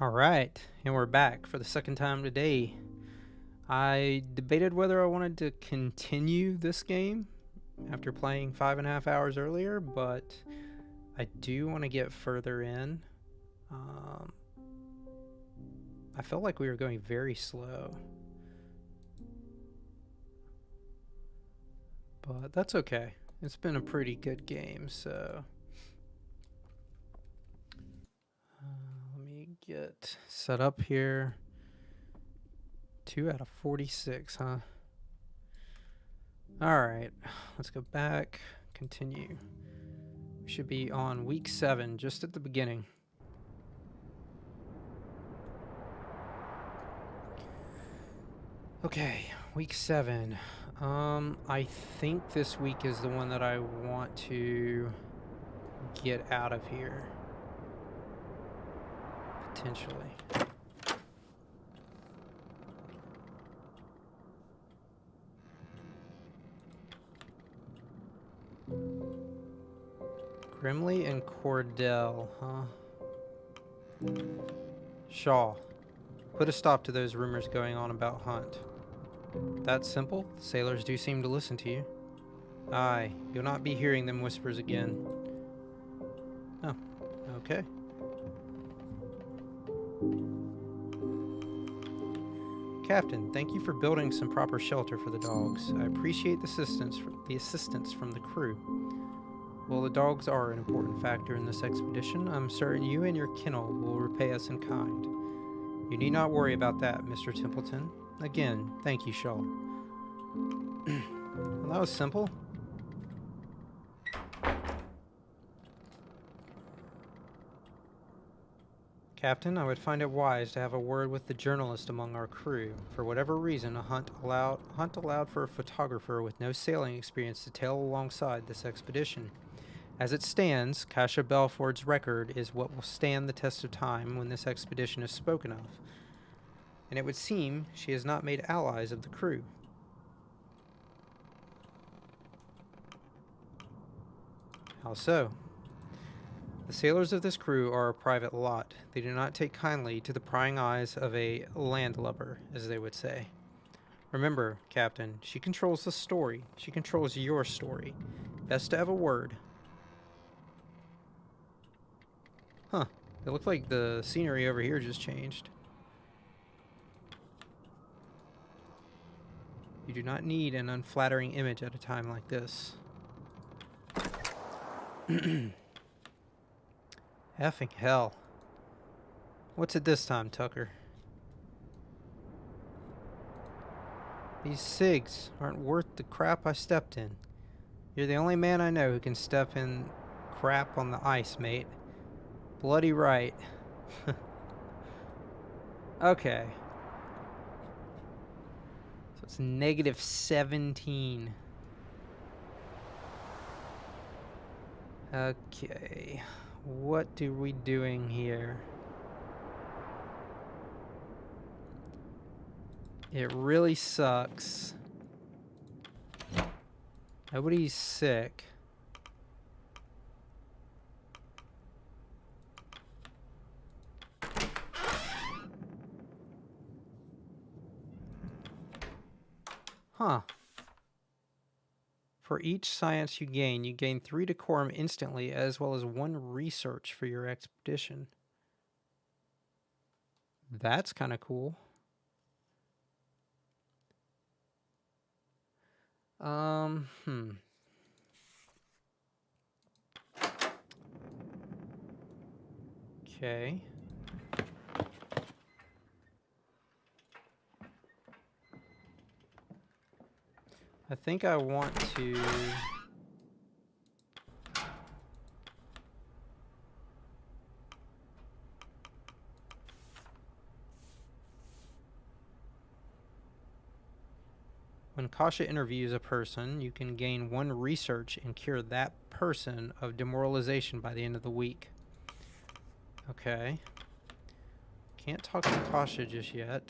Alright, and we're back for the second time today. I debated whether I wanted to continue this game after playing 5.5 hours earlier, but I do want to get further in. I felt like we were going very slow, but that's okay. It's been a pretty good game, so let me get set up here. 2 out of 46, huh? Alright, let's go back, continue. We should be on week 7, just at the beginning. Okay, week 7. I think this week is the one that I want to get out of here. Potentially. Grimley and Cordell, huh? Shaw. Put a stop to those rumors going on about Hunt. That simple? The sailors do seem to listen to you. Aye, you'll not be hearing them whispers again. Oh, okay. Captain, thank you for building some proper shelter for the dogs. I appreciate the assistance from the crew. Well, the dogs are an important factor in this expedition. I'm certain you and your kennel will repay us in kind. You need not worry about that, Mr. Templeton. Again, thank you, Shaw. Well, that was simple. Captain, I would find it wise to have a word with the journalist among our crew. For whatever reason, Hunt allowed for a photographer with no sailing experience to tail alongside this expedition. As it stands, Kasha Belford's record is what will stand the test of time when this expedition is spoken of. And it would seem she has not made allies of the crew. How so? The sailors of this crew are a private lot. They do not take kindly to the prying eyes of a landlubber, as they would say. Remember, Captain, she controls the story. She controls your story. Best to have a word. Huh. It looked like the scenery over here just changed. You do not need an unflattering image at a time like this. Effing hell. What's it this time, Tucker? These cigs aren't worth the crap I stepped in. You're the only man I know who can step in crap on the ice, mate. Bloody right. Okay. So it's -17. Okay. What are we doing here? It really sucks. Nobody's sick. Huh. For each science you gain 3 decorum instantly, as well as 1 research for your expedition. That's kind of cool. Okay. I think I want to... When Kasha interviews a person, you can gain 1 research and cure that person of demoralization by the end of the week. Okay. Can't talk to Kasha just yet.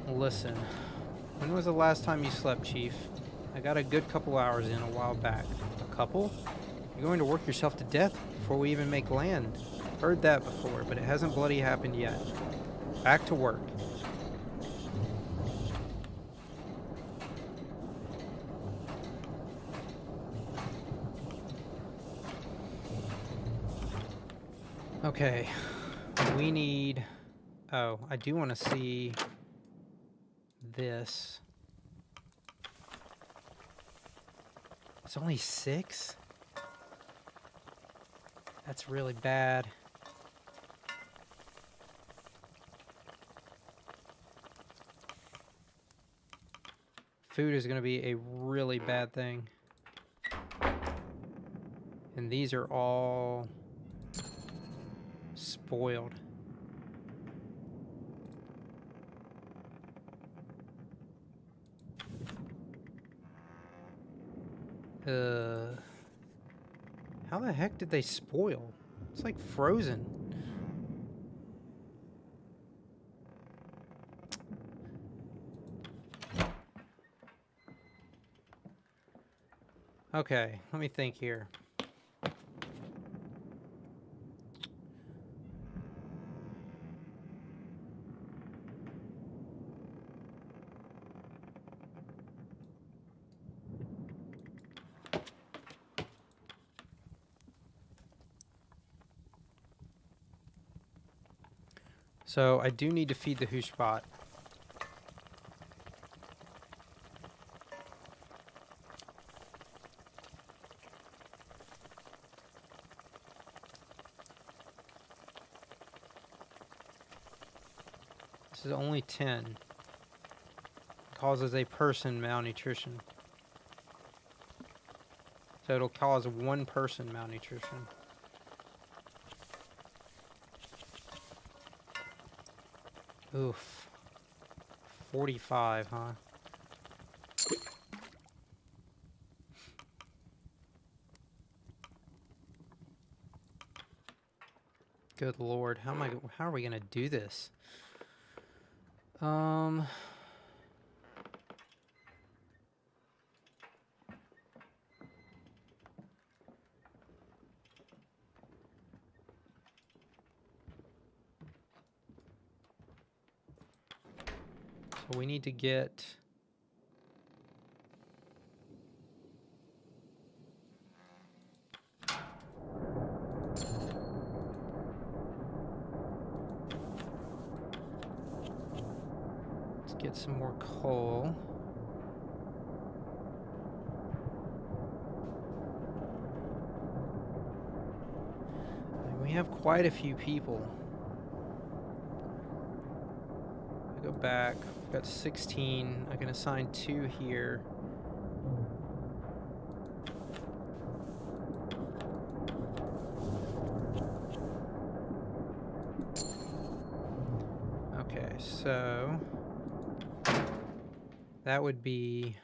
Listen, when was the last time you slept, Chief? I got a good couple hours in a while back. A couple? You're going to work yourself to death before we even make land. Heard that before, but it hasn't bloody happened yet. Back to work. Okay. We need... Oh, I do want to see this. It's only 6? That's really bad. Food is going to be a really bad thing. And these are all spoiled. How the heck did they spoil? It's like frozen. Okay, let me think here. So I do need to feed the Hushbot. This is only 10. Causes a person malnutrition. So it'll cause one person malnutrition. Oof. 45, huh? Good Lord, how are we gonna do this? So we need to get... Let's get some more coal. And we have quite a few people. I go back. We've got 16. I can assign 2 here. Okay, so that would be...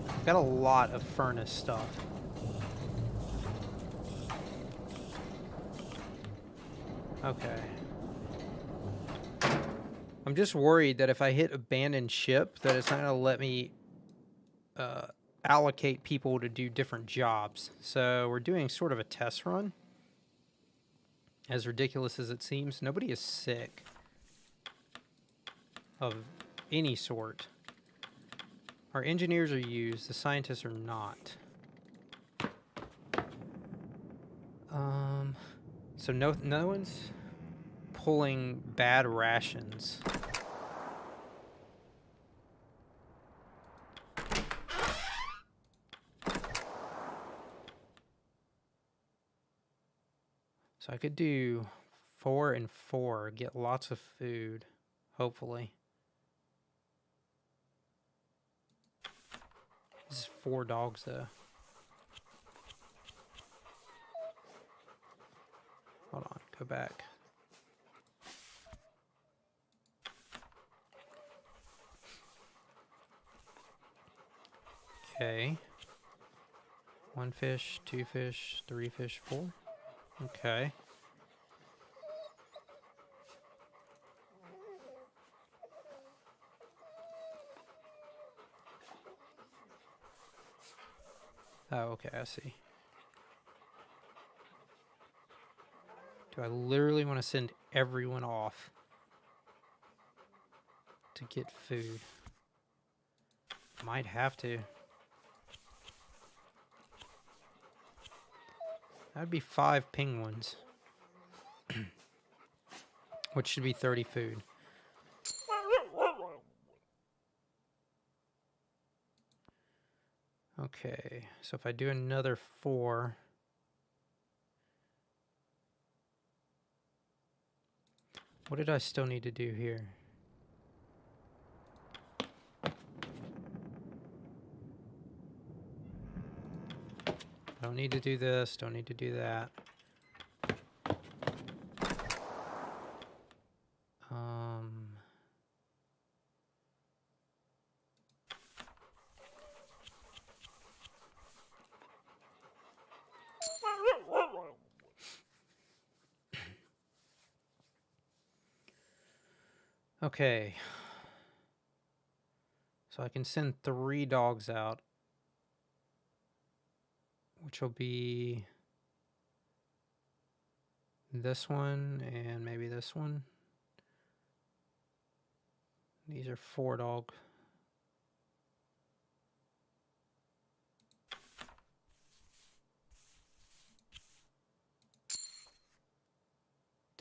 I've got a lot of furnace stuff. Okay. I'm just worried that if I hit abandoned ship, that it's not going to let me allocate people to do different jobs. So we're doing sort of a test run. As ridiculous as it seems, nobody is sick of any sort. Our engineers are used, the scientists are not. So no one's pulling bad rations. So I could do 4 and 4, get lots of food, hopefully. This is 4 dogs though. Hold on, go back. Okay. 1 fish, 2 fish, 3 fish, 4. Okay. Oh, okay, I see. Do I literally want to send everyone off to get food? Might have to. That'd be 5 penguins. Which should be 30 food. Okay, so if I do another 4... What did I still need to do here? Don't need to do this, don't need to do that. Okay. So I can send 3 dogs out, which will be this one and maybe this one. These are 4 dogs.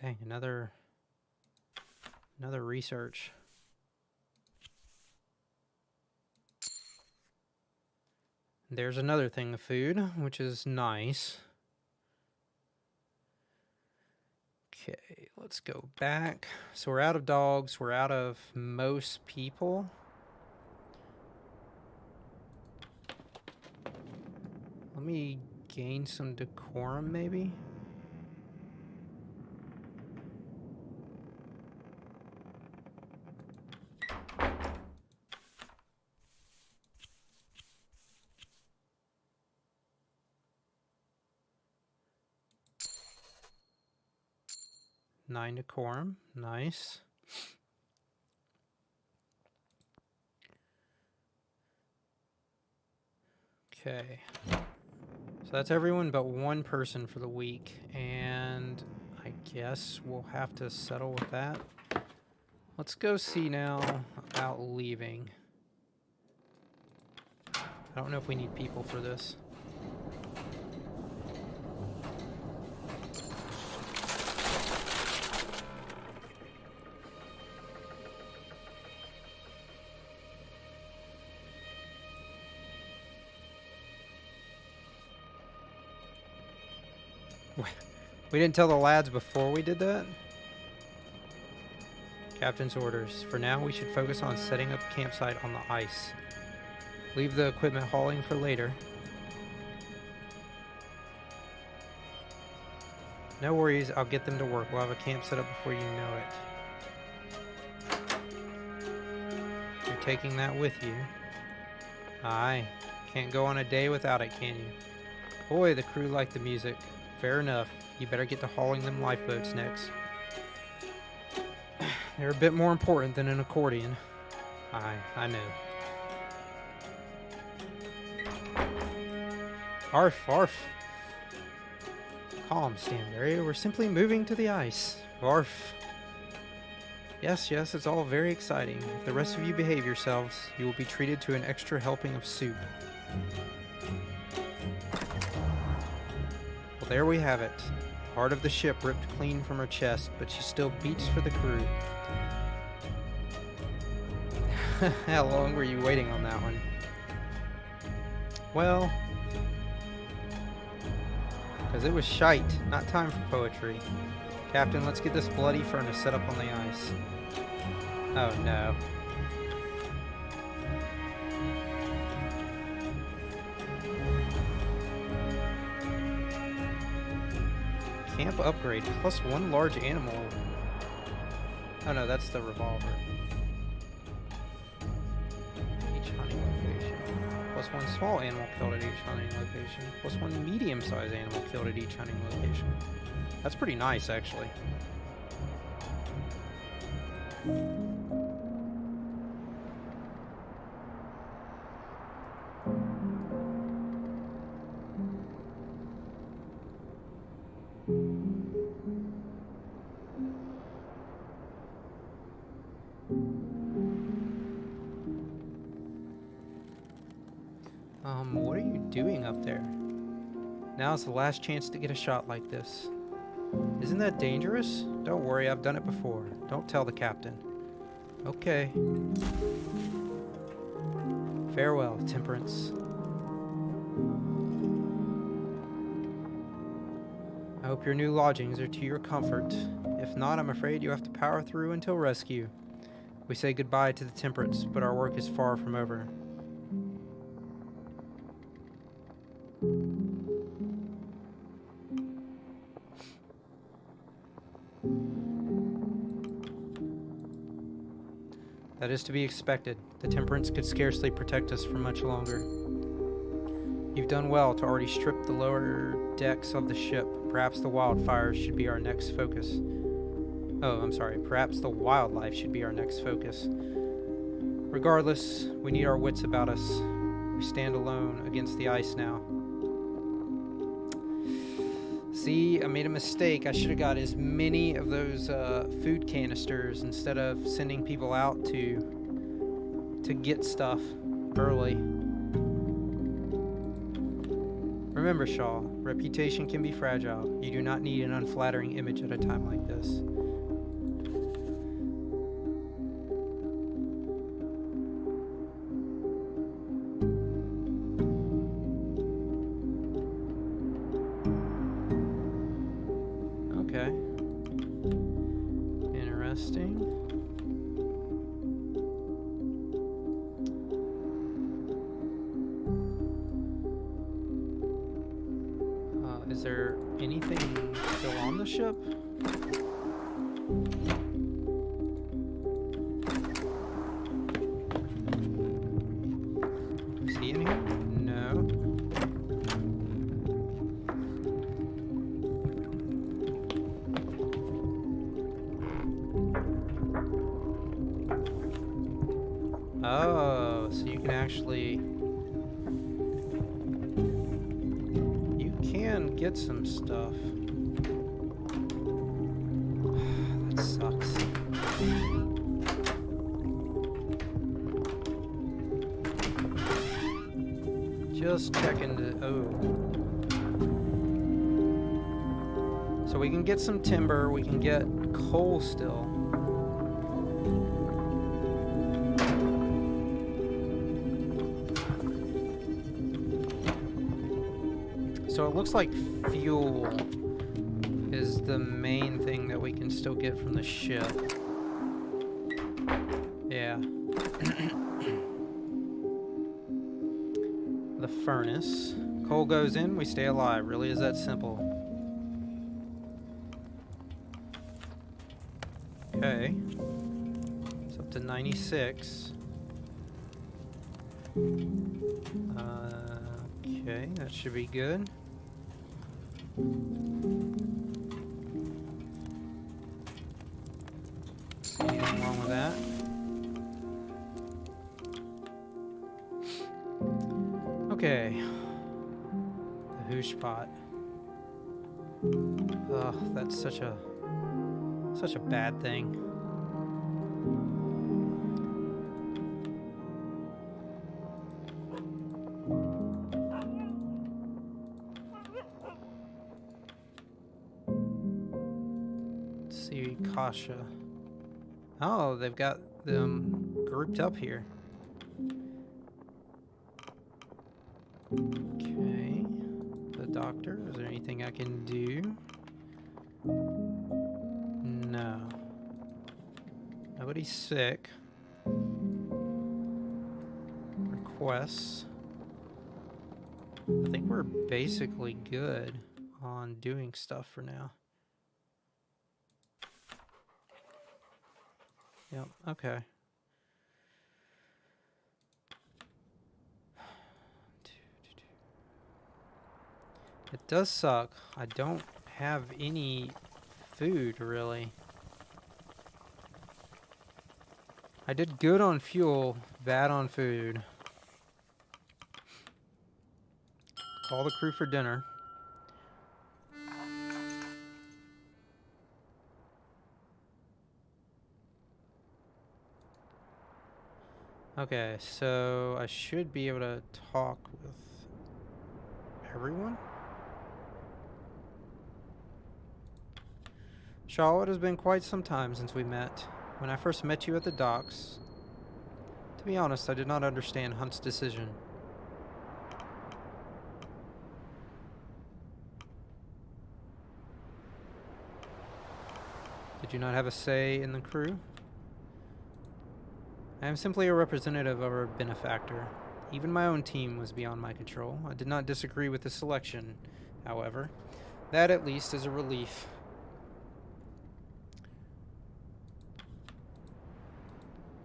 Dang, another research. There's another thing of food, which is nice. Okay, let's go back. So we're out of dogs. We're out of most people. Let me gain some decorum, maybe? Nine decorum, nice. Okay, so that's everyone but one person for the week, and I guess we'll have to settle with that. Let's go see now about leaving. I don't know if we need people for this. We didn't tell the lads before we did that? Captain's orders. For now, we should focus on setting up a campsite on the ice. Leave the equipment hauling for later. No worries, I'll get them to work. We'll have a camp set up before you know it. You're taking that with you. Aye. Can't go on a day without it, can you? Boy, the crew liked the music. Fair enough. You better get to hauling them lifeboats next. They're a bit more important than an accordion. Aye, I know. Arf, arf. Calm, Stanberry. We're simply moving to the ice. Arf. Yes, yes, it's all very exciting. If the rest of you behave yourselves, you will be treated to an extra helping of soup. Well, there we have it. Part of the ship ripped clean from her chest, but she still beats for the crew. How long were you waiting on that one? Well, because it was shite, not time for poetry. Captain, let's get this bloody furnace set up on the ice. Oh no. Camp upgrade, plus 1 large animal. Oh no, that's the revolver. Each hunting location. Plus 1 small animal killed at each hunting location. Plus 1 medium-sized animal killed at each hunting location. That's pretty nice, actually. What are you doing up there? Now's the last chance to get a shot like this. Isn't that dangerous? Don't worry, I've done it before. Don't tell the captain. Okay. Farewell, Temperance. I hope your new lodgings are to your comfort. If not, I'm afraid you have to power through until rescue. We say goodbye to the Temperance, but our work is far from over. That is to be expected. The Temperance could scarcely protect us for much longer. You've done well to already strip the lower decks of the ship. Perhaps the wildfires should be our next focus. Oh, I'm sorry. Perhaps the wildlife should be our next focus. Regardless, we need our wits about us. We stand alone against the ice now. See, I made a mistake. I should have got as many of those food canisters instead of sending people out to get stuff early. Remember, Shaw, reputation can be fragile. You do not need an unflattering image at a time like this. Okay. Interesting. Is there anything still on the ship? Is he in here? No. Oh, so you can actually... get some stuff. That sucks. Just checking the... Oh. So we can get some timber. We can get coal still. So it looks like fuel is the main thing that we can still get from the ship. Yeah. The furnace. Coal goes in, we stay alive. Really is that simple. Okay. It's up to 96. Okay, that should be good. Anything wrong with that? Okay. The hoosh pot. Ugh, that's such a bad thing. Kasha. Oh, they've got them grouped up here. Okay. The doctor. Is there anything I can do? No. Nobody's sick. Requests. I think we're basically good on doing stuff for now. Yep, okay. It does suck. I don't have any food, really. I did good on fuel, bad on food. Call the crew for dinner. Okay, so I should be able to talk with everyone? Shaw, it has been quite some time since we met. When I first met you at the docks, to be honest, I did not understand Hunt's decision. Did you not have a say in the crew? I am simply a representative of our benefactor. Even my own team was beyond my control. I did not disagree with the selection, however. That, at least, is a relief.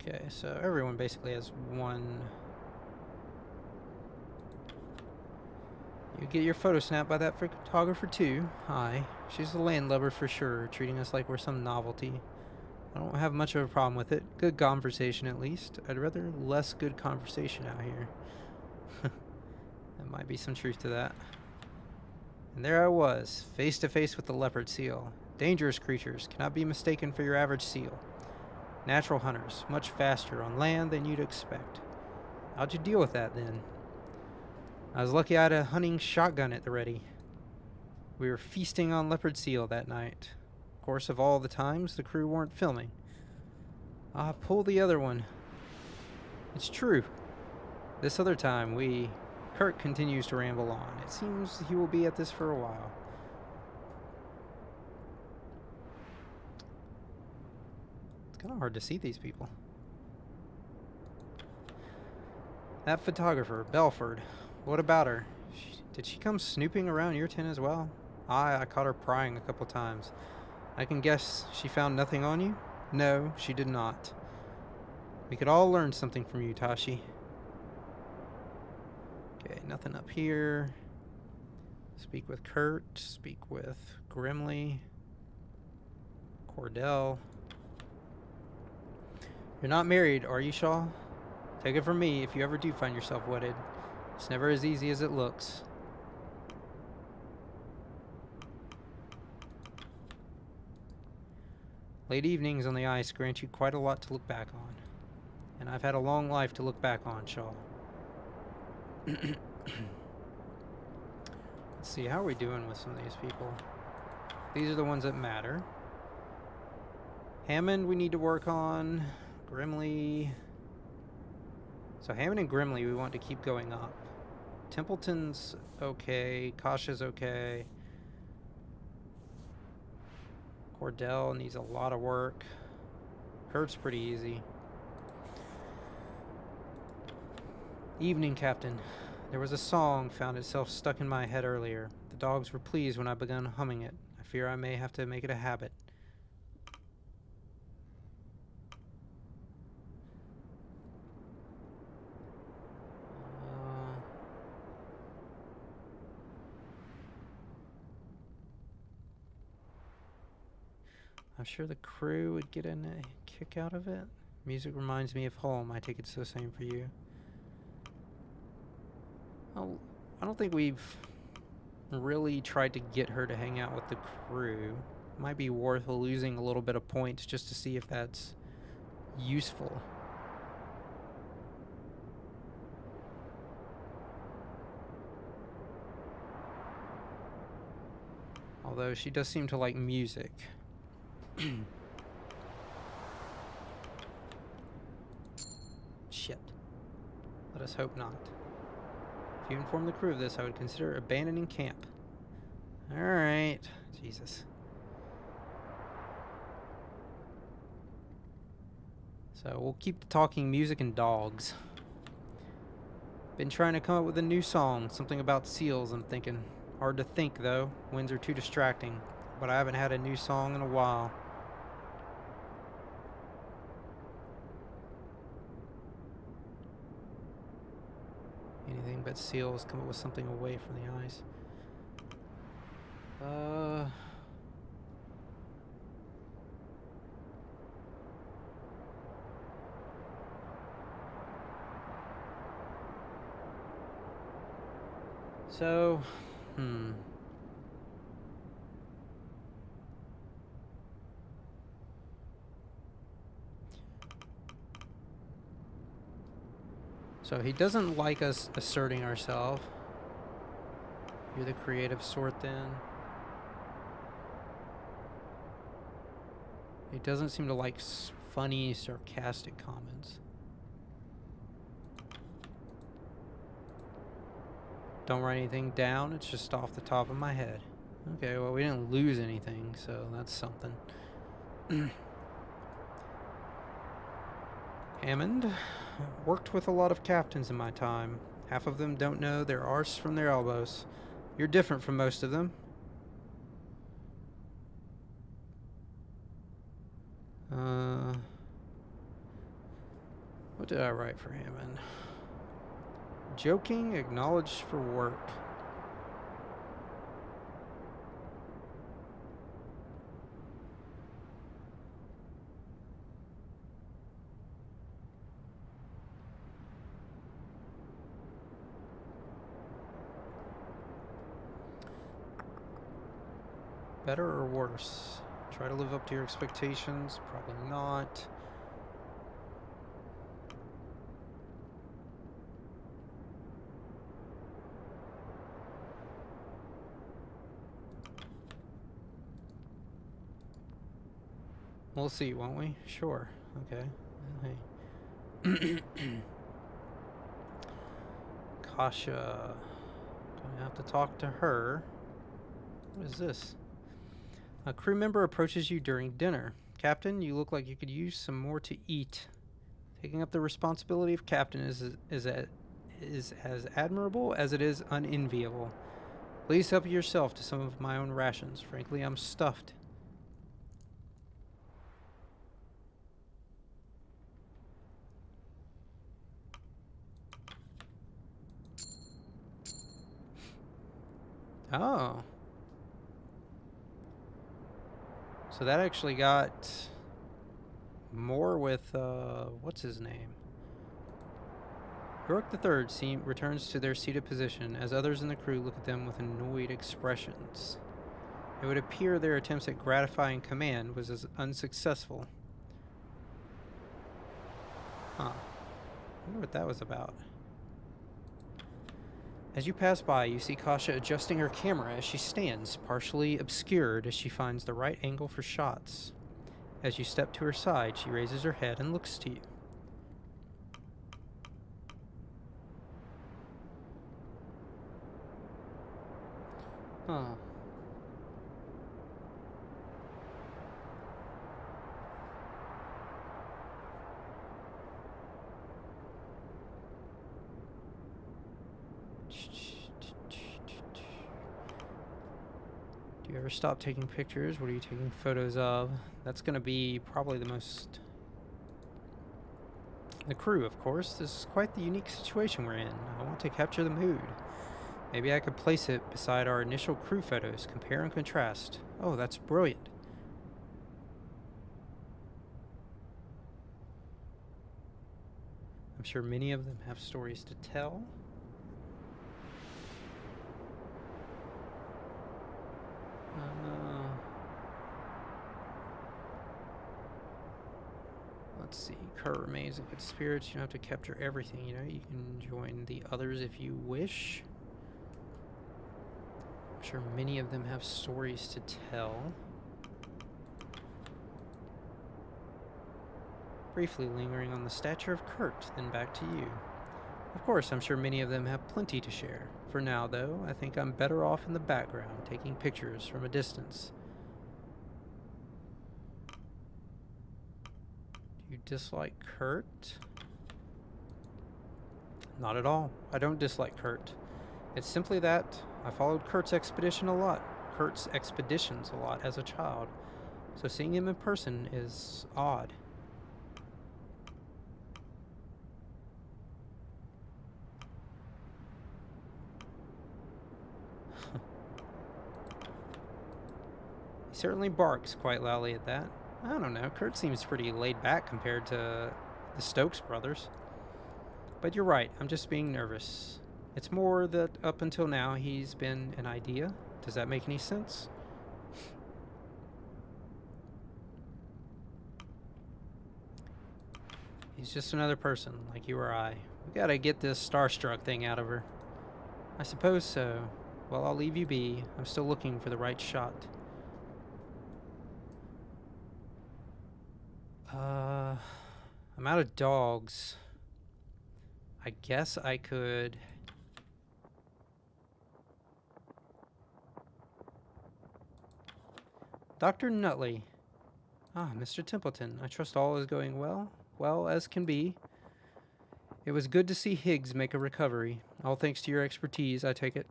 Okay, so everyone basically has one. You get your photo snapped by that photographer too. Hi. She's a landlubber for sure, treating us like we're some novelty. I don't have much of a problem with it. Good conversation at least. I'd rather less good conversation out here. There might be some truth to that. And there I was, face to face with the leopard seal. Dangerous creatures, cannot be mistaken for your average seal. Natural hunters, much faster on land than you'd expect. How'd you deal with that then? I was lucky I had a hunting shotgun at the ready. We were feasting on leopard seal that night. Of course, of all the times, the crew weren't filming. Pull the other one. It's true. This other time, Kurt continues to ramble on. It seems he will be at this for a while. It's kind of hard to see these people. That photographer, Belford. What about her? Did she come snooping around your tent as well? I caught her prying a couple times. I can guess she found nothing on you? No, she did not. We could all learn something from you, Tashi. Okay, nothing up here. Speak with Kurt. Speak with Grimly. Cordell. You're not married, are you, Shaw? Take it from me, if you ever do find yourself wedded, it's never as easy as it looks. Late evenings on the ice grant you quite a lot to look back on. And I've had a long life to look back on, Shaw. Let's see, how are we doing with some of these people? These are the ones that matter. Hammond we need to work on. Grimly. So Hammond and Grimly we want to keep going up. Templeton's okay. Kasha's okay. Cordell needs a lot of work. Kurt's pretty easy. Evening, Captain. There was a song found itself stuck in my head earlier. The dogs were pleased when I began humming it. I fear I may have to make it a habit. I'm sure the crew would get a kick out of it. Music reminds me of home. I take it's the same for you. Oh, I don't think we've really tried to get her to hang out with the crew. Might be worth losing a little bit of points just to see if that's useful. Although she does seem to like music. Shit. Let us hope not. If you inform the crew of this, I would consider abandoning camp. Alright. Jesus. So we'll keep the talking music and dogs. Been trying to come up with a new song. Something about seals, I'm thinking. Hard to think, though. Winds are too distracting. But I haven't had a new song in a while. Anything but seals. Come up with something away from the ice. So, So he doesn't like us asserting ourselves. You're the creative sort then. He doesn't seem to like funny, sarcastic comments. Don't write anything down, it's just off the top of my head. Okay, well, we didn't lose anything, so that's something. Hammond. Worked with a lot of captains in my time. Half of them don't know their arse from their elbows. You're different from most of them. What did I write for Hammond? Joking, acknowledged for work. Better or worse? Try to live up to your expectations? Probably not. We'll see, won't we? Sure. Okay. Hey. Kasha. Don't have to talk to her. What is this? A crew member approaches you during dinner. Captain, you look like you could use some more to eat. Taking up the responsibility of captain is as admirable as it is unenviable. Please help yourself to some of my own rations. Frankly, I'm stuffed. Oh. So that actually got more with, what's his name? Rourke III returns to their seated position as others in the crew look at them with annoyed expressions. It would appear their attempts at gratifying command was as unsuccessful. Huh. I wonder what that was about. As you pass by, you see Kasha adjusting her camera as she stands, partially obscured as she finds the right angle for shots. As you step to her side, she raises her head and looks to you. Huh. Do you ever stop taking pictures? What are you taking photos of? That's going to be probably the most... The crew, of course. This is quite the unique situation we're in. I want to capture the mood. Maybe I could place it beside our initial crew photos, compare and contrast. Oh, that's brilliant. I'm sure many of them have stories to tell. Let's see. Kurt remains in good spirits. You don't have to capture everything, you know. You can join the others if you wish. I'm sure many of them have stories to tell. Briefly lingering on the stature of Kurt, then back to you. Of course, I'm sure many of them have plenty to share. For now, though, I think I'm better off in the background, taking pictures from a distance. Do you dislike Kurt? Not at all. I don't dislike Kurt. It's simply that I followed Kurt's expeditions a lot as a child. So seeing him in person is odd. He certainly barks quite loudly at that. I don't know, Kurt seems pretty laid back compared to the Stokes brothers. But you're right, I'm just being nervous. It's more that up until now he's been an idea. Does that make any sense? He's just another person, like you or I. We gotta get this starstruck thing out of her. I suppose so. Well, I'll leave you be. I'm still looking for the right shot. I'm out of dogs. I guess I could... Dr. Nutley. Ah, Mr. Templeton. I trust all is going well? Well, as can be. It was good to see Higgs make a recovery. All thanks to your expertise, I take it.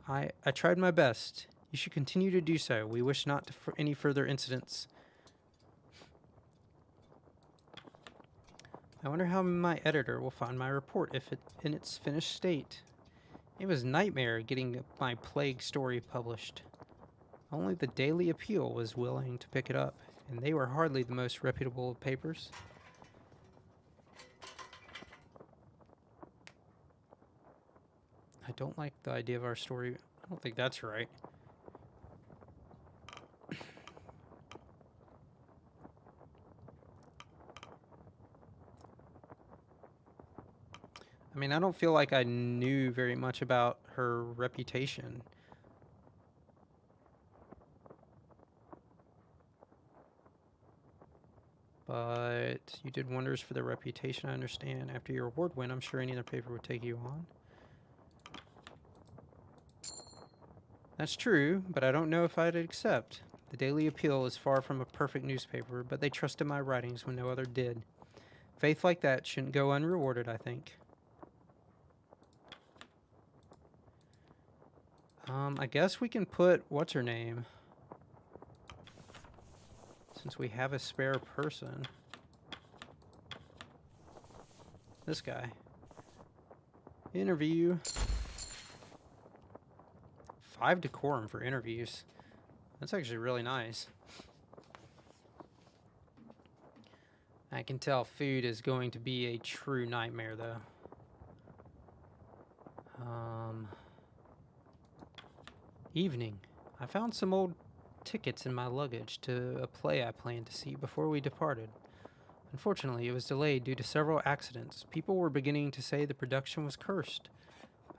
I tried my best. You should continue to do so. We wish not to any further incidents. I wonder how my editor will find my report if it in its finished state. It was a nightmare getting my plague story published. Only the Daily Appeal was willing to pick it up, and they were hardly the most reputable of papers. I don't like the idea of our story. I don't think that's right. I mean, I don't feel like I knew very much about her reputation. But you did wonders for their reputation, I understand. After your award win, I'm sure any other paper would take you on. That's true, but I don't know if I'd accept. The Daily Appeal is far from a perfect newspaper, but they trusted my writings when no other did. Faith like that shouldn't go unrewarded, I think. I guess we can put, what's her name? Since we have a spare person. This guy. Interview. 5 decorum for interviews. That's actually really nice. I can tell food is going to be a true nightmare, though. Evening. I found some old tickets in my luggage to a play I planned to see before we departed. Unfortunately, it was delayed due to several accidents. People were beginning to say the production was cursed.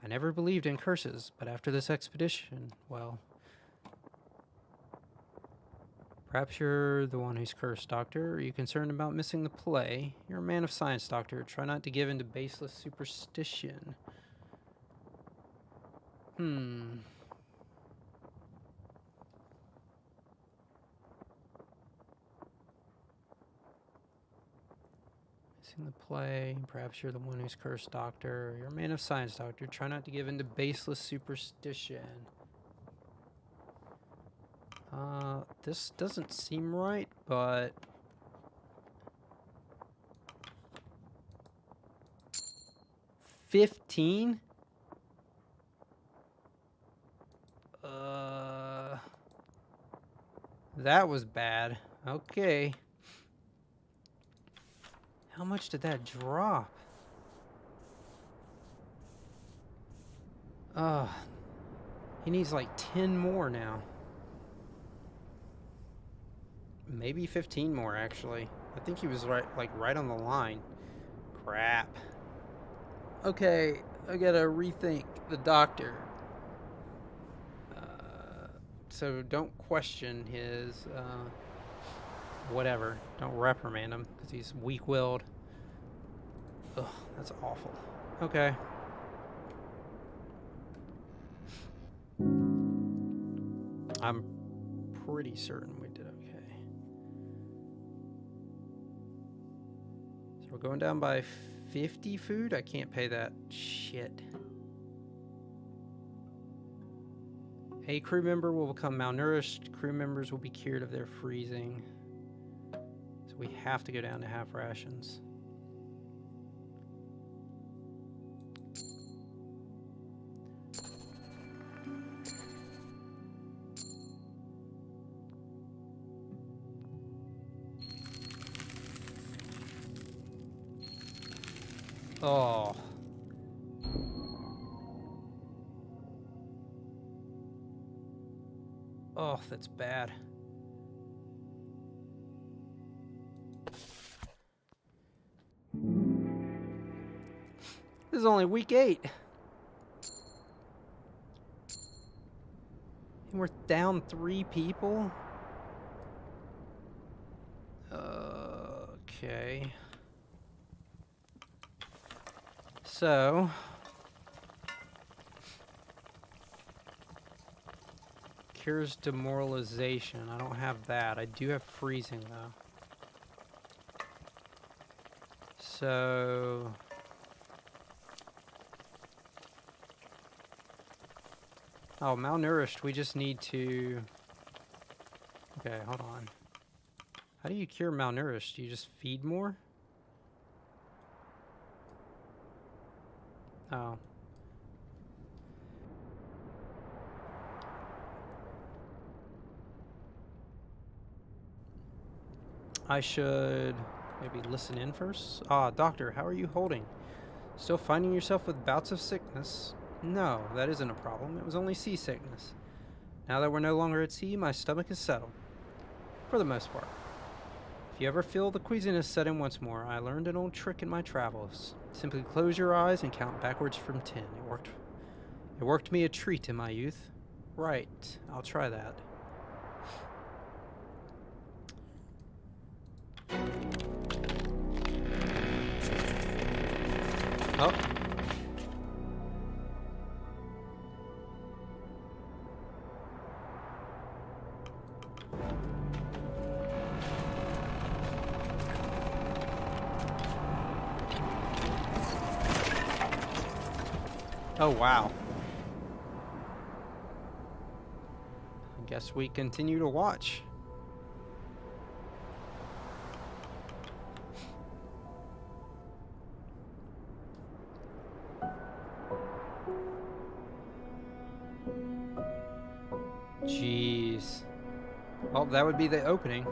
I never believed in curses, but after this expedition, well... Perhaps you're the one who's cursed, Doctor. Are you concerned about missing the play? You're a man of science, Doctor. Try not to give in to baseless superstition. Missing the play. Perhaps you're the one who's cursed, Doctor. You're a man of science, Doctor. Try not to give in to baseless superstition. This doesn't seem right, but... 15? That was bad. Okay. How much did that drop? He needs like 10 more now. Maybe 15 more, actually. I think he was right on the line. Crap. Okay, I gotta rethink the doctor. So don't question his, whatever. Don't reprimand him, because he's weak-willed. Ugh, that's awful. Okay. I'm pretty certain we did okay. So we're going down by 50 food? I can't pay that. Shit. A crew member will become malnourished. Crew members will be cured of their freezing. So we have to go down to half rations. Oh. Oh, that's bad. is only week 8. And we're down 3 people? Okay. So... cures demoralization. I don't have that. I do have freezing, though. So... oh, malnourished. We just need to... okay, hold on. How do you cure malnourished? Do you just feed more? Oh. I should maybe listen in first. Ah, doctor, how are you holding? Still finding yourself with bouts of sickness? No, that isn't a problem. It was only seasickness. Now that we're no longer at sea, my stomach is settled. For the most part. If you ever feel the queasiness set in once more, I learned an old trick in my travels. Simply close your eyes and count backwards from 10. It worked me a treat in my youth. Right, I'll try that. Oh. Oh, wow. I guess we continue to watch. Jeez. Well, that would be the opening.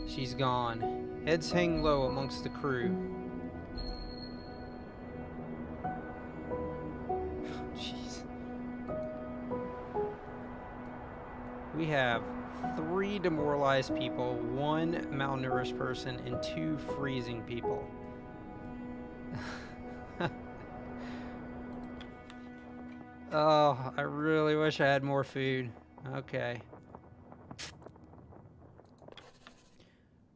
She's gone. Heads hang low amongst the crew. Jeez. We have 3 demoralized people, 1 malnourished person, and 2 freezing people. Oh, I really wish I had more food. Okay.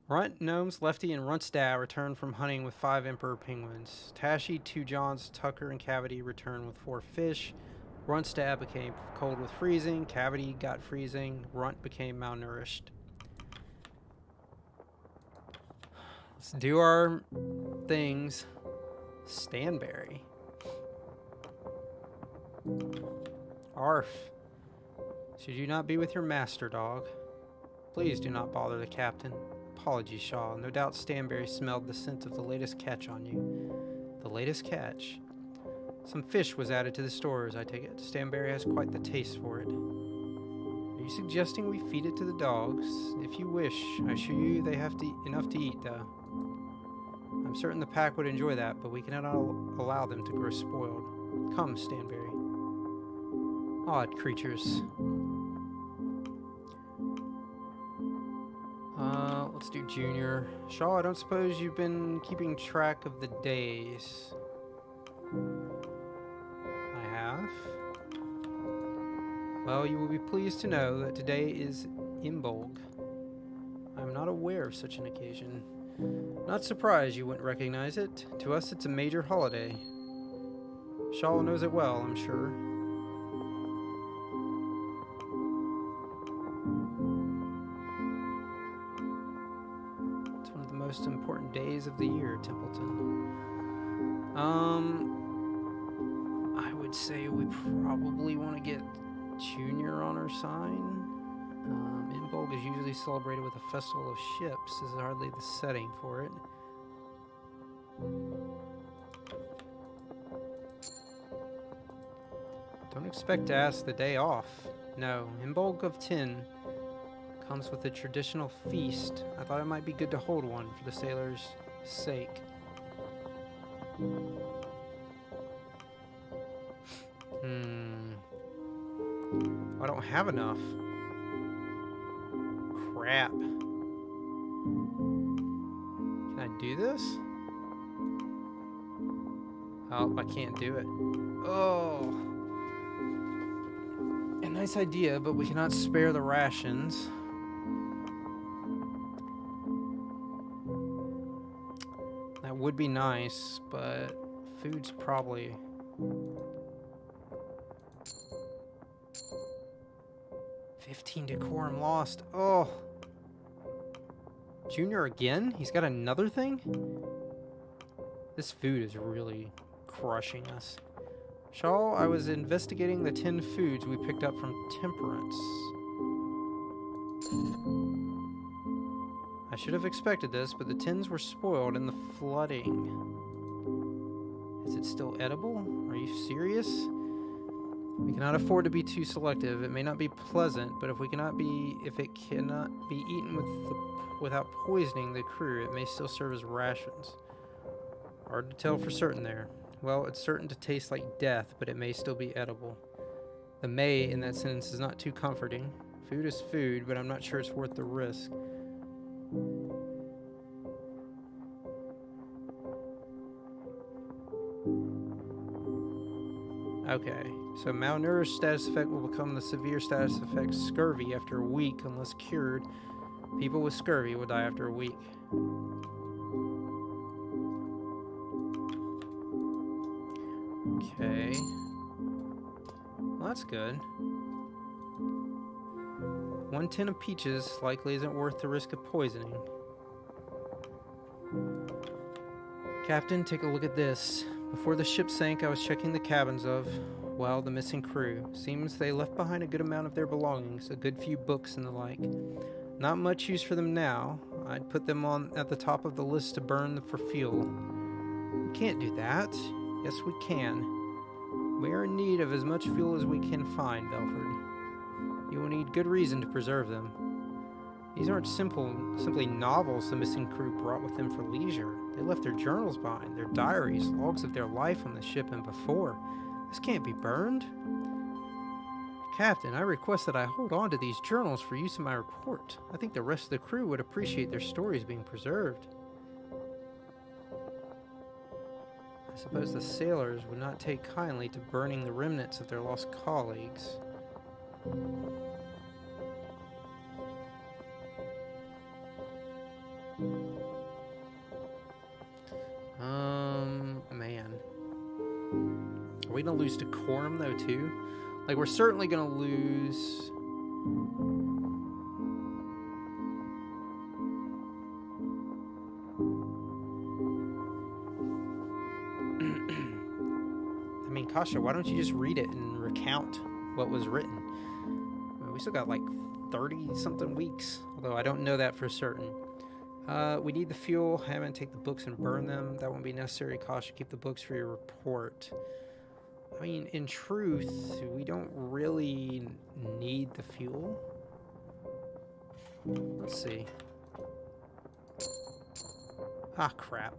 Runt, Gnomes, Lefty, and Runtstad returned from hunting with 5 emperor penguins. Tashi, 2 Johns, Tucker, and Cavity returned with 4 fish. Runtstad became cold with freezing. Cavity got freezing. Runt became malnourished. Let's do our things. Stanberry. Arf. Should you not be with your master, dog? Please do not bother the captain. Apologies, Shaw. No doubt Stanberry smelled the scent of the latest catch on you. The latest catch? Some fish was added to the stores, I take it. Stanberry has quite the taste for it. Are you suggesting we feed it to the dogs? If you wish, I assure you they have enough to eat, though. I'm certain the pack would enjoy that, but we cannot allow them to grow spoiled. Come, Stanberry. Odd creatures. Let's do Junior. Shaw, I don't suppose you've been keeping track of the days. I have. Well, you will be pleased to know that today is Imbolg. I am not aware of such an occasion. Not surprised you wouldn't recognize it. To us, it's a major holiday. Shaw knows it well, I'm sure. It's one of the most important days of the year, Templeton. I would say we probably want to get Junior on our sign. Imbolg is usually celebrated with a festival of ships. This is hardly the setting for it. Don't expect to ask the day off. No, Imbolg of Tin comes with a traditional feast. I thought it might be good to hold one for the sailors' sake. I don't have enough. Crap. Can I do this? Oh, I can't do it. Oh. A nice idea, but we cannot spare the rations. That would be nice, but food's probably... $15 decorum lost. Oh. Junior again? He's got another thing? This food is really crushing us. Shaw, I was investigating the 10 foods we picked up from Temperance. I should have expected this, but the tins were spoiled in the flooding. Is it still edible? Are you serious? We cannot afford to be too selective. It may not be pleasant, but if it cannot be eaten without poisoning the crew, it may still serve as rations. Hard to tell for certain there. Well, it's certain to taste like death, but it may still be edible. The may in that sentence is not too comforting. Food is food, but I'm not sure it's worth the risk. Okay, so malnourished status effect will become the severe status effect scurvy after a week unless cured. People with scurvy will die after a week. Okay. Well, that's good. 1 tin of peaches likely isn't worth the risk of poisoning. Captain, take a look at this. Before the ship sank, I was checking the cabins of, well, the missing crew. Seems they left behind a good amount of their belongings, a good few books and the like. Not much use for them now. I'd put them at the top of the list to burn for fuel. We can't do that. Yes, we can. We are in need of as much fuel as we can find, Belford. You will need good reason to preserve them. These aren't simply novels the missing crew brought with them for leisure. They left their journals behind, their diaries, logs of their life on the ship and before. This can't be burned. Captain, I request that I hold on to these journals for use in my report. I think the rest of the crew would appreciate their stories being preserved. I suppose the sailors would not take kindly to burning the remnants of their lost colleagues. Man. Are we gonna lose decorum, though, too? Like, we're certainly gonna lose... I mean, Kasha, why don't you just read it and recount what was written? I mean, we still got, like, 30-something weeks, although I don't know that for certain. We need the fuel. Hammond, take the books and burn them. That won't be necessary. Kasha, keep the books for your report. I mean, in truth, we don't really need the fuel. Let's see. Ah, crap.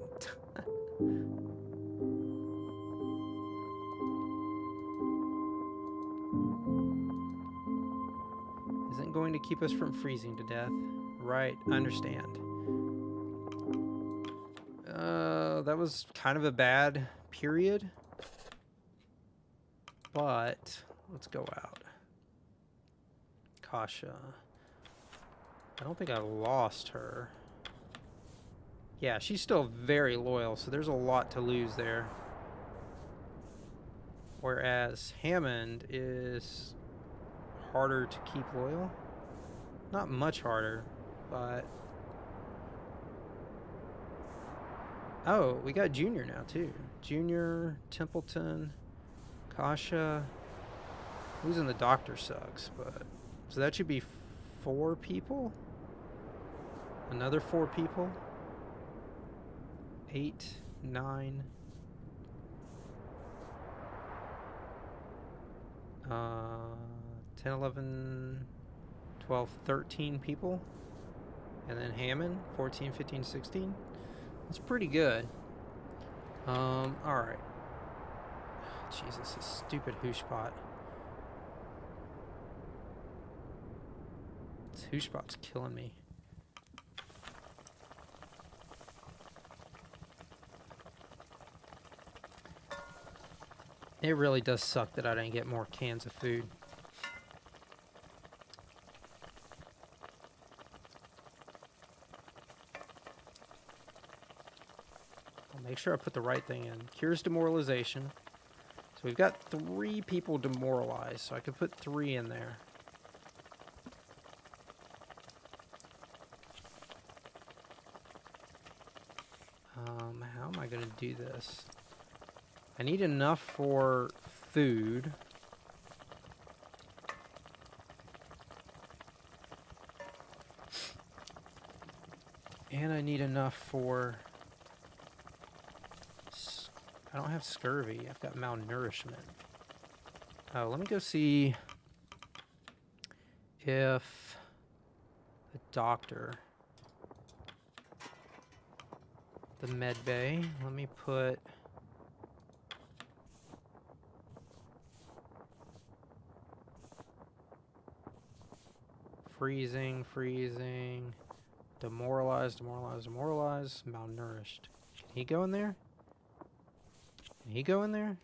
Isn't going to keep us from freezing to death. Right, I understand. That was kind of a bad period. But let's go out. Kasha. I don't think I lost her. Yeah, she's still very loyal, so there's a lot to lose there. Whereas Hammond is harder to keep loyal. Not much harder, but... Oh, we got Junior now, too. Junior, Templeton, Kasha. Losing the doctor sucks, but... So that should be 4 people? Another 4 people? 8, 9... 10, 11, 12, 13 people. And then Hammond, 14, 15, 16. That's pretty good. Alright. Jesus, this stupid hooshpot. This hooshpot's killing me. It really does suck that I didn't get more cans of food. I'll make sure I put the right thing in. Cures demoralization. So we've got 3 people demoralized, so I could put 3 in there. How am I going to do this? I need enough for food. And I need enough for... I don't have scurvy. I've got malnourishment. Oh, let me go see if the doctor... The med bay. Let me put... Freezing, demoralized, malnourished. Can he go in there? Can he go in there?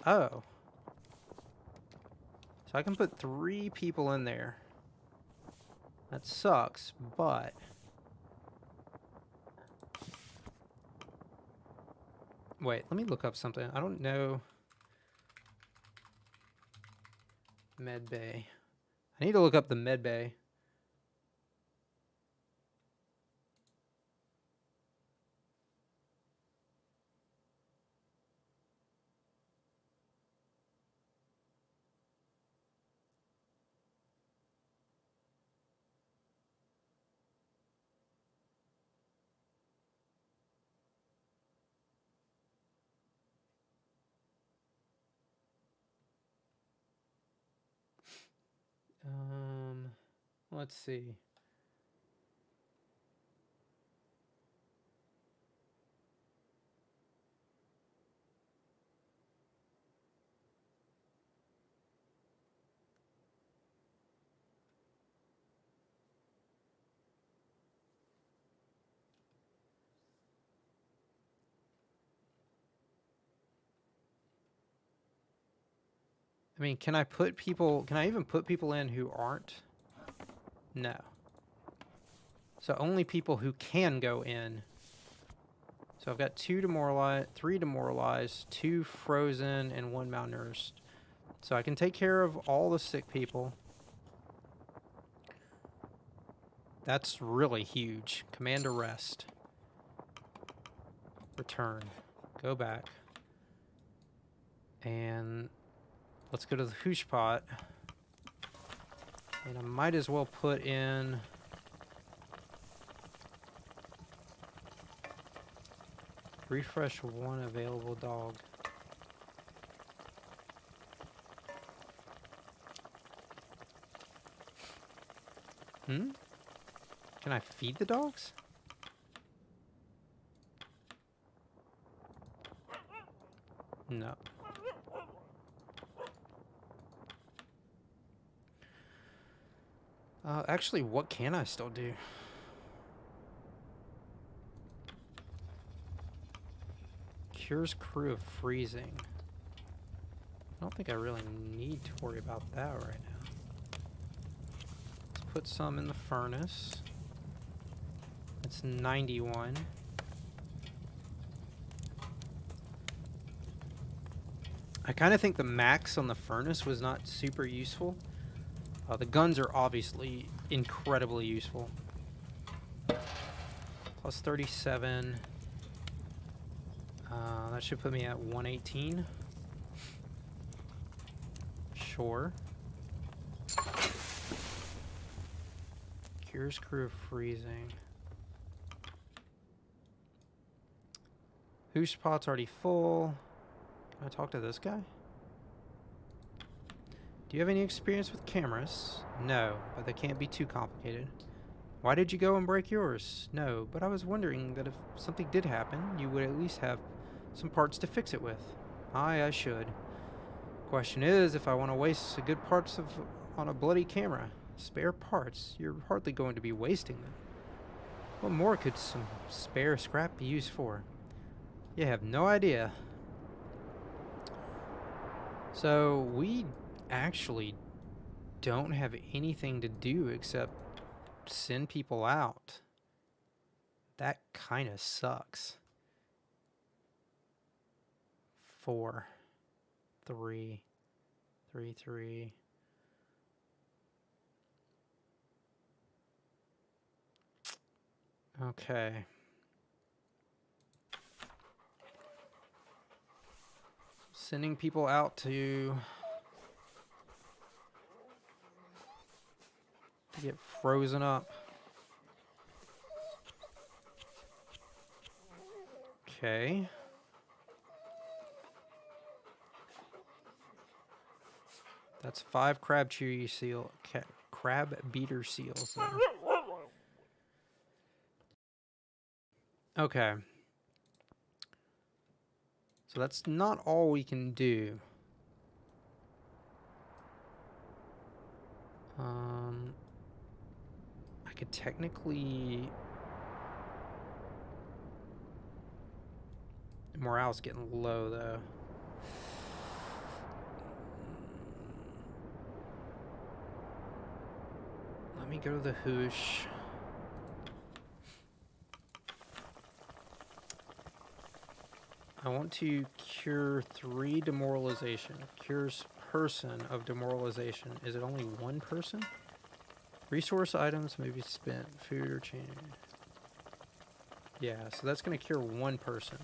Oh. So I can put 3 people in there. That sucks, but... Wait, let me look up something. I don't know... Med bay. I need to look up the med bay. Let's see. I mean, can I even put people in who aren't? No. So only people who can go in. So I've got 2 demoralized, 3 demoralized, 2 frozen, and 1 malnourished. So I can take care of all the sick people. That's really huge. Command arrest. Return. Go back. And let's go to the hoosh pot. And I might as well put in... Refresh 1 available dog. Can I feed the dogs? No. Actually, what can I still do? Cures crew of freezing. I don't think I really need to worry about that right now. Let's put some in the furnace. That's 91. I kind of think the max on the furnace was not super useful. The guns are obviously incredibly useful. Plus 37. That should put me at 118. Sure. Cures crew of freezing. Hoosh pot's already full. Can I talk to this guy? Do you have any experience with cameras? No, but they can't be too complicated. Why did you go and break yours? No, but I was wondering that if something did happen, you would at least have some parts to fix it with. Aye, I should. Question is, if I want to waste the good parts on a bloody camera. Spare parts? You're hardly going to be wasting them. What more could some spare scrap be used for? You have no idea. So we actually don't have anything to do except send people out. That kind of sucks. 4, 3, 3, 3. Okay. Sending people out to get frozen up. Okay. That's 5 crab beater seals there. Okay. So that's not all we can do. I could technically... Morale's getting low, though. Let me go to the hoosh. I want to cure 3 demoralization. Cures person of demoralization. Is it only 1 person? Resource items may be spent. Food or change. Yeah, so that's going to cure 1 person.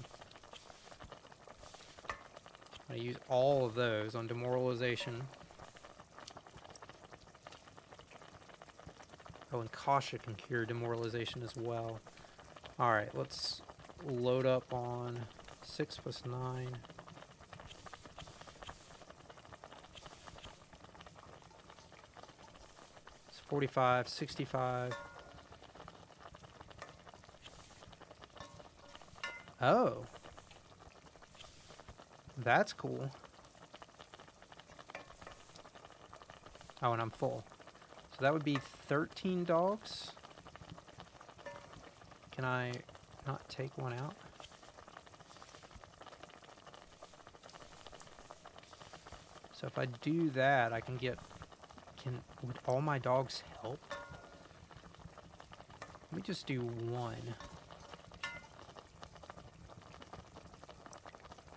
I use all of those on demoralization. Oh, and Kasha can cure demoralization as well. Alright, let's load up on 6 plus 9. It's 45, 65. Oh. That's cool. Oh, and I'm full. So that would be 13 dogs. Can I not take one out? So if I do that, I can get... Would all my dogs help? Let me just do 1.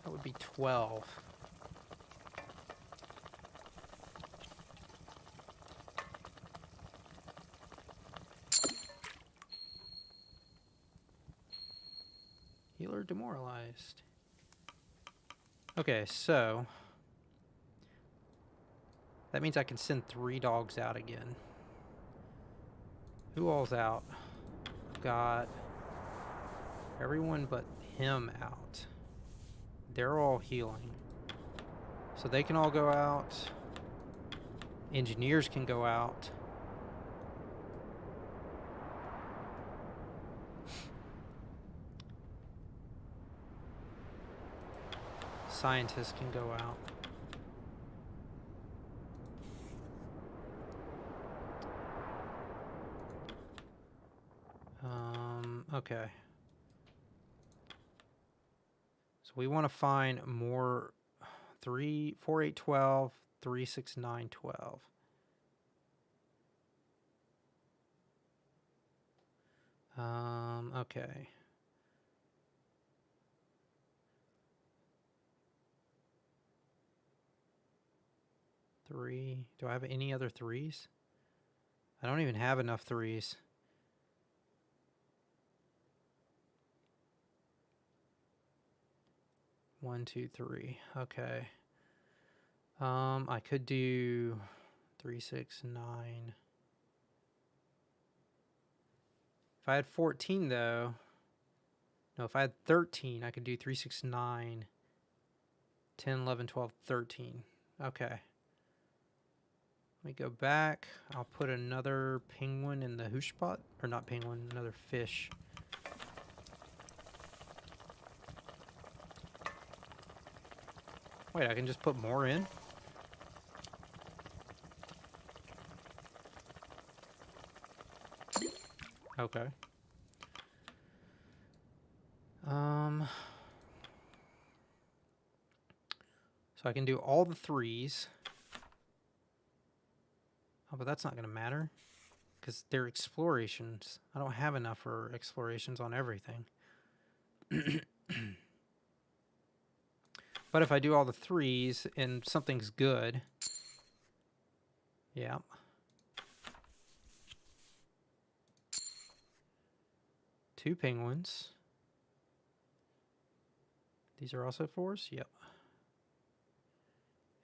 That would be 12. Healer demoralized. Okay, so that means I can send 3 dogs out again. Who all's out? I've got everyone but him out. They're all healing. So they can all go out. Engineers can go out. Scientists can go out. Okay. So we want to find more 3, 4, 8, 12, 3, 6, 9, 12. Okay. Three. Do I have any other 3s? I don't even have enough 3s. One, 2, 3. Okay. I could do 3, 6, 9. If I had 14, though... No, if I had 13, I could do 3, 6, 9, 10, 11, 12, 13. Okay. Let me go back. I'll put another penguin in the hoosh spot. Or not penguin, another fish. Wait, I can just put more in? Okay. So I can do all the 3s. Oh, but that's not going to matter because they're explorations. I don't have enough for explorations on everything. But if I do all the 3s and something's good, yeah. Two penguins. These are also 4s? Yep.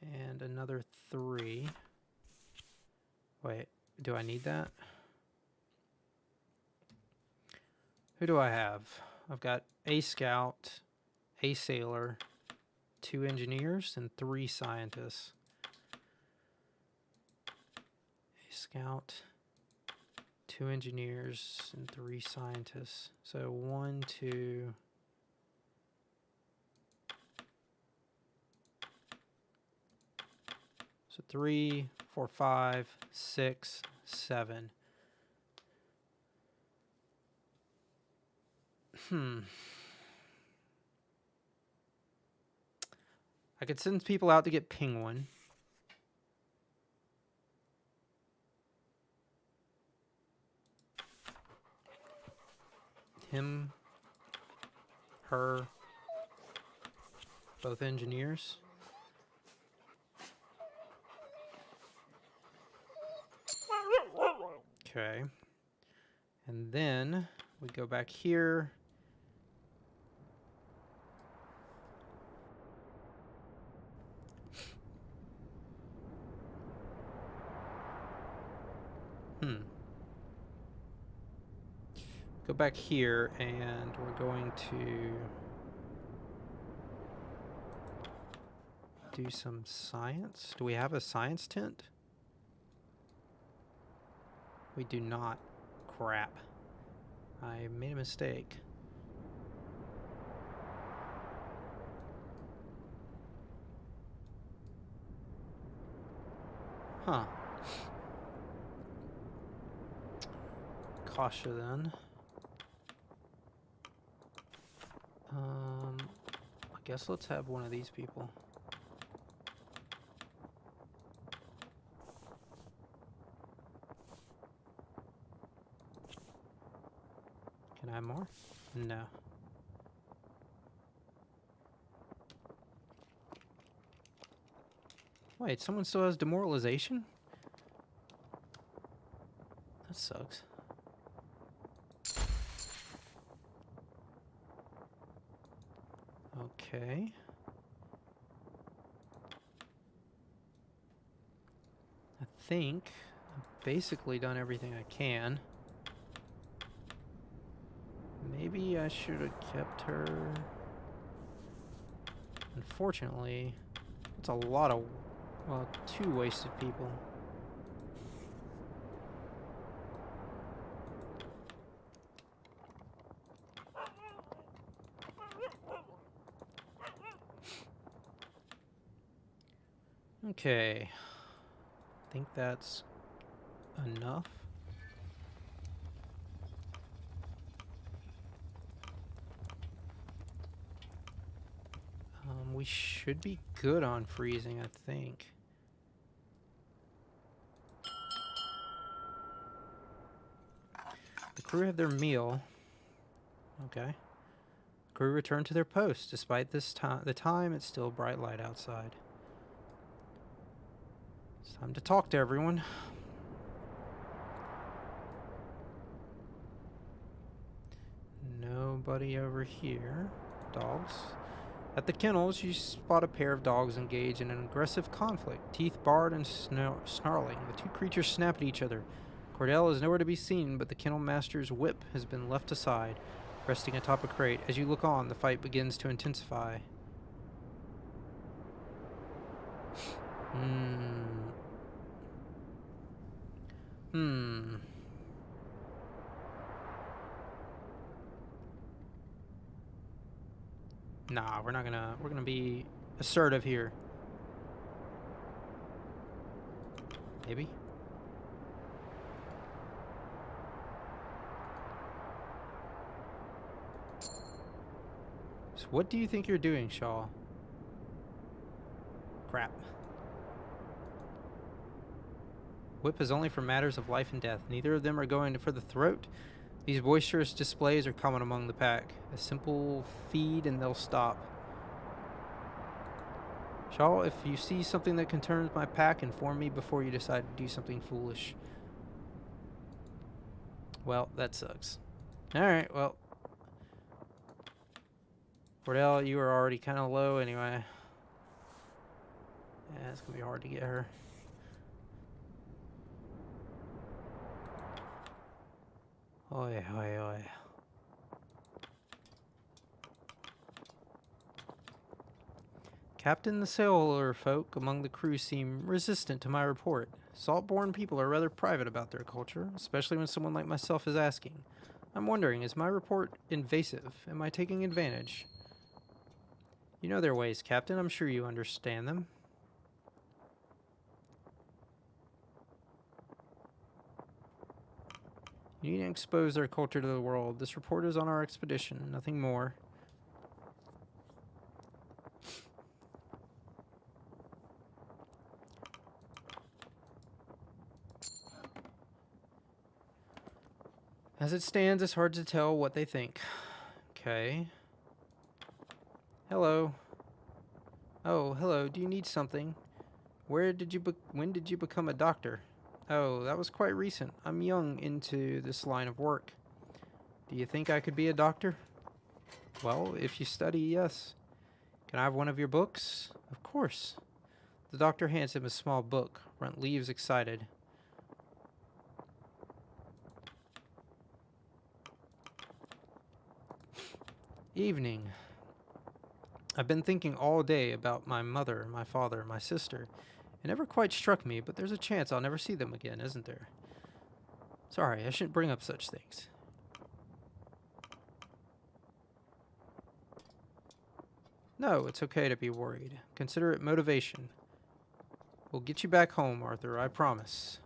And another 3. Wait, do I need that? Who do I have? I've got a scout, a sailor, 2 engineers, and 3 scientists. A scout, 2 engineers, and 3 scientists. So 1, 2... So 3, 4, 5, 6, 7. I could send people out to get penguin. Him, her, both engineers. Okay. And then we go back here. Go back here and we're going to do some science. Do we have a science tent? We do not. Crap. I made a mistake. Huh. Kasha then. I guess let's have one of these people. Can I have more? No. Wait, someone still has demoralization? That sucks. Okay. I think I've basically done everything I can. Maybe I should have kept her. Unfortunately, it's a lot of, well, 2 wasted people. Okay, I think that's enough. We should be good on freezing, I think. The crew have their meal. Okay. Crew return to their posts. Despite the time, it's still bright light outside. It's time to talk to everyone. Nobody over here. Dogs. At the kennels, you spot a pair of dogs engaged in an aggressive conflict, teeth bared and snarling. The 2 creatures snap at each other. Cordell is nowhere to be seen, but the kennel master's whip has been left aside, resting atop a crate. As you look on, the fight begins to intensify. Nah, we're gonna be assertive here. Maybe? So what do you think you're doing, Shaw? Crap. Whip is only for matters of life and death. Neither of them are going for the throat. These boisterous displays are common among the pack. A simple feed and they'll stop. Shaw, if you see something that concerns my pack, inform me before you decide to do something foolish. Well, that sucks. Alright, well. Cordell, you are already kind of low anyway. Yeah, it's going to be hard to get her. Oi, oi, oi. Captain, the sailor folk among the crew seem resistant to my report. Salt-born people are rather private about their culture, especially when someone like myself is asking. I'm wondering, is my report invasive? Am I taking advantage? You know their ways, Captain. I'm sure you understand them. You need to expose their culture to the world. This report is on our expedition, nothing more. As it stands, it's hard to tell what they think. Okay. Hello. Oh, hello. Do you need something? When did you become a doctor? Oh, that was quite recent. I'm young into this line of work. Do you think I could be a doctor? Well, if you study, yes. Can I have one of your books? Of course. The doctor hands him a small book. Runt leaves excited. Evening. I've been thinking all day about my mother, my father, my sister. It never quite struck me, but there's a chance I'll never see them again, isn't there? Sorry, I shouldn't bring up such things. No, it's okay to be worried. Consider it motivation. We'll get you back home, Arthur, I promise.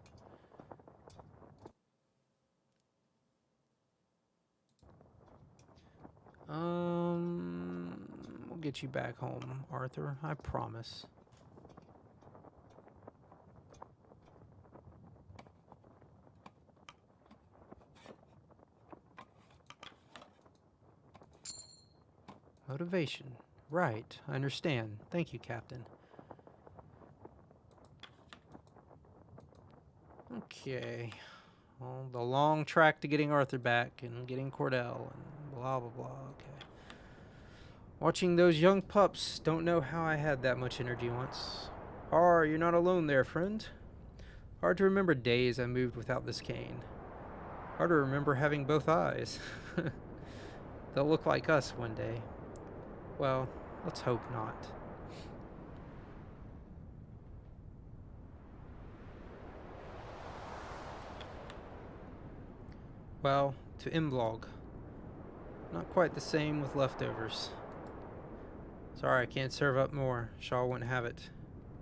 We'll get you back home, Arthur, I promise. Motivation. Right, I understand. Thank you, Captain. Okay. Well, the long track to getting Arthur back and getting Cordell and blah, blah, blah. Okay. Watching those young pups, don't know how I had that much energy once. You're not alone there, friend. Hard to remember days I moved without this cane. Hard to remember having both eyes. They'll look like us one day. Well, let's hope not. Well, to Imblog. Not quite the same with leftovers. Sorry, I can't serve up more. Shaw wouldn't have it.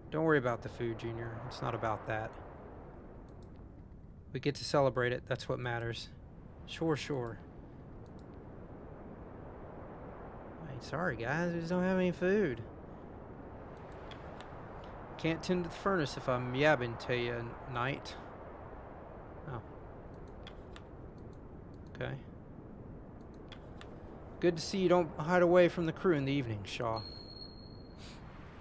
Don't worry about the food, Junior. It's not about that. We get to celebrate it. That's what matters. Sure. Sorry, guys. We just don't have any food. Can't tend to the furnace if I'm yabbing to you at night. Oh. Okay. Good to see you don't hide away from the crew in the evening, Shaw.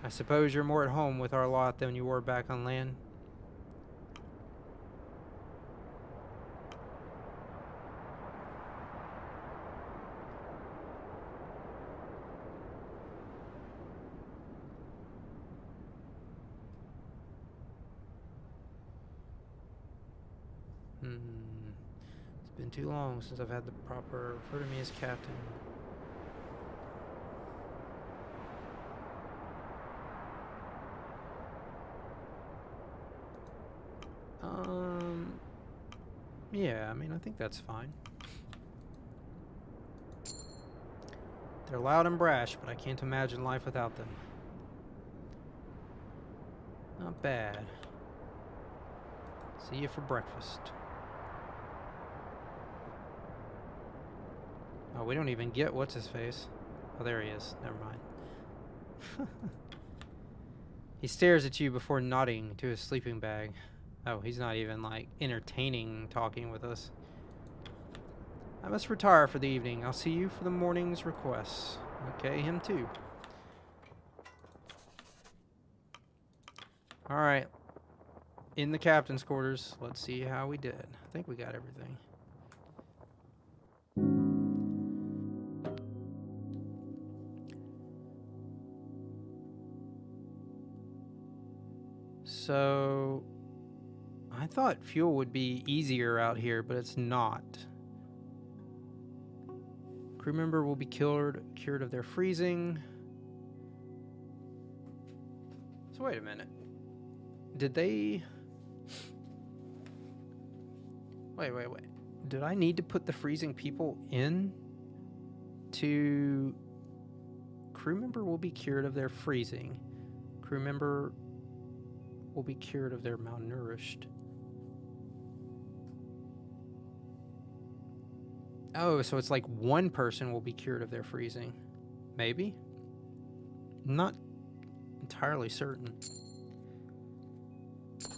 I suppose you're more at home with our lot than you were back on land. It's been too long since I've had the proper refer to me as captain. Yeah, I mean, I think that's fine. They're loud and brash, but I can't imagine life without them. Not bad. See you for breakfast. Oh, we don't even get what's-his-face. Oh, there he is. Never mind. He stares at you before nodding to his sleeping bag. Oh, he's not even, like, entertaining talking with us. I must retire for the evening. I'll see you for the morning's requests. Okay, him too. Alright. In the captain's quarters. Let's see how we did. I think we got everything. So, I thought fuel would be easier out here, but it's not. Crew member will be cured of their freezing. So wait a minute. Did they... Wait. Did I need to put the freezing people in to... Crew member will be cured of their freezing. Crew member will be cured of their malnourished. Oh, so it's like one person will be cured of their freezing. Maybe? I'm not entirely certain.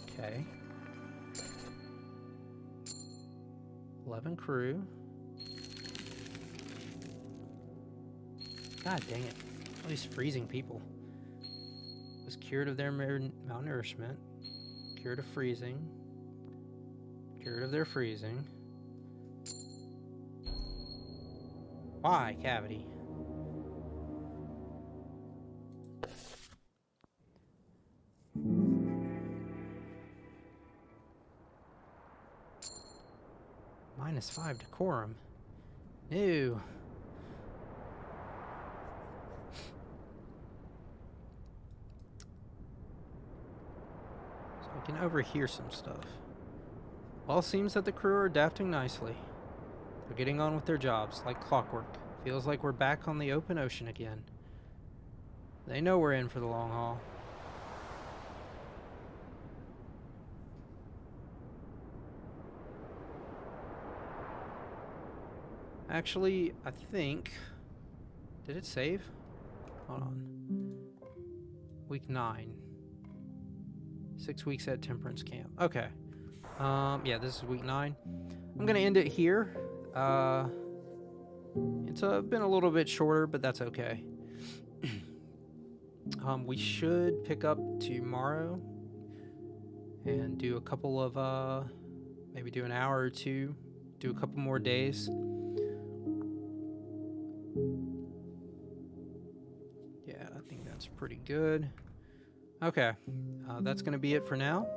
Okay. 11 crew. God dang it. All these freezing people. Was cured of their malnourishment. Cured of freezing. Cured of their freezing. Why, cavity? -5 decorum. No. So I can overhear some stuff. Well, it seems that the crew are adapting nicely. They're getting on with their jobs, like clockwork. Feels like we're back on the open ocean again. They know we're in for the long haul. Actually, I think... Did it save? Hold on. Week 9. 6 weeks at Temperance Camp. Okay. Yeah, this is week 9. I'm gonna end it here. It's been a little bit shorter, but that's okay. We should pick up tomorrow and do a couple of, maybe do an hour or two, do a couple more days. Yeah, I think that's pretty good. Okay, that's gonna be it for now.